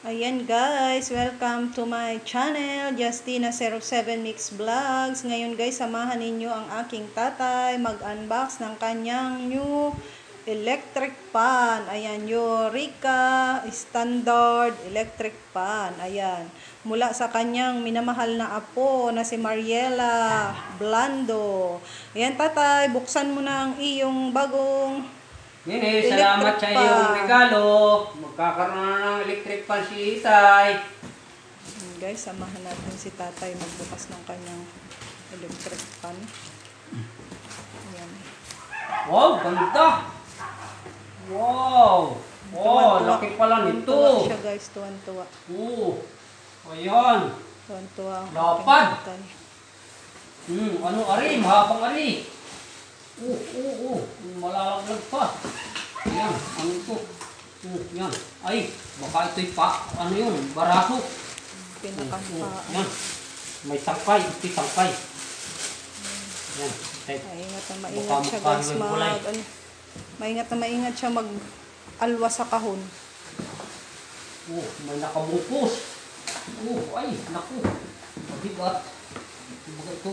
Ayan guys, welcome to my channel, Justina07 Mix Vlogs. Ngayon guys, samahan ninyo ang aking tatay mag-unbox ng kanyang new electric pan. Ayan, Eureka Standard Electric Pan. Ayan, mula sa kanyang minamahal na apo na si Mariela Blando. Ayan tatay, buksan mo na ang iyong bagong Nini, salamat sa iyong regalo. Magkakaroon na ng electric pan si Itay. Guys, samahan natin si tatay magbukas ng kanyang electric pan. Ayan. Wow, ganda! Wow! Wow, laki pala nito. Tuwan-tuwa siya guys, tuwan-tuwa. Ayan. Tuwan-tuwa ang Lapad. aking tatay. Ano ari? Mahabang ari. Malalaglag pa. Yan, ano ito? Yan. Ay, baka ito'y ano yun? Baraso. Pinakampaan. Yan. May tangkay. Ito'y tangkay. Yan. Maingat na maingat siya guys. Maingat na maingat siya mag-alwa sa kahon. May nakabungkus. Ay, naku. Mabigat. Baka ito.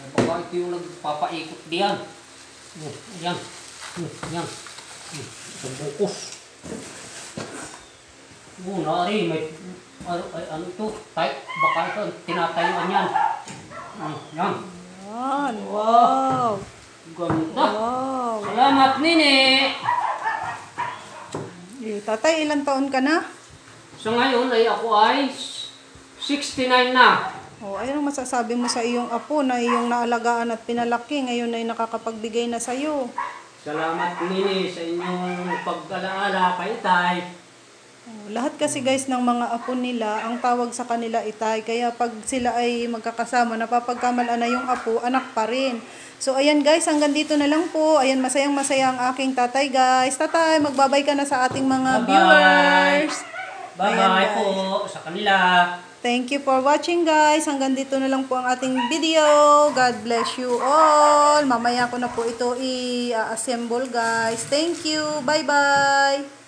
Ay, baka ito yung nagpapaikot diyan. Yan. Yan. Isang bungkus. Nari, may ano ito? Baka ito, tinatayuan yan. Yan. Yan. Wow. Ganda. Wow. Salamat, Nini. Tatay, ilang taon ka na? So ngayon ay ako ay 69 na. Ano masasabi mo sa iyong apo na iyong naalagaan at pinalaki, ngayon ay nakakapagbigay na sa iyo? Salamat, Nini, sa inyong pag-alaala kay Itay. Lahat kasi guys ng mga apo nila, ang tawag sa kanila Itay. Kaya pag sila ay magkakasama, napapagkamalan na yung apo, anak pa rin. So ayan guys, hanggang dito na lang po. Ayan, masayang-masaya ang aking tatay guys. Tatay, magbabay ka na sa ating mga viewers. Bye-bye po sa kanila. Thank you for watching guys. Hanggang dito na lang po ang ating video. God bless you all. Mamaya ko na po ito i-assemble guys. Thank you. Bye-bye.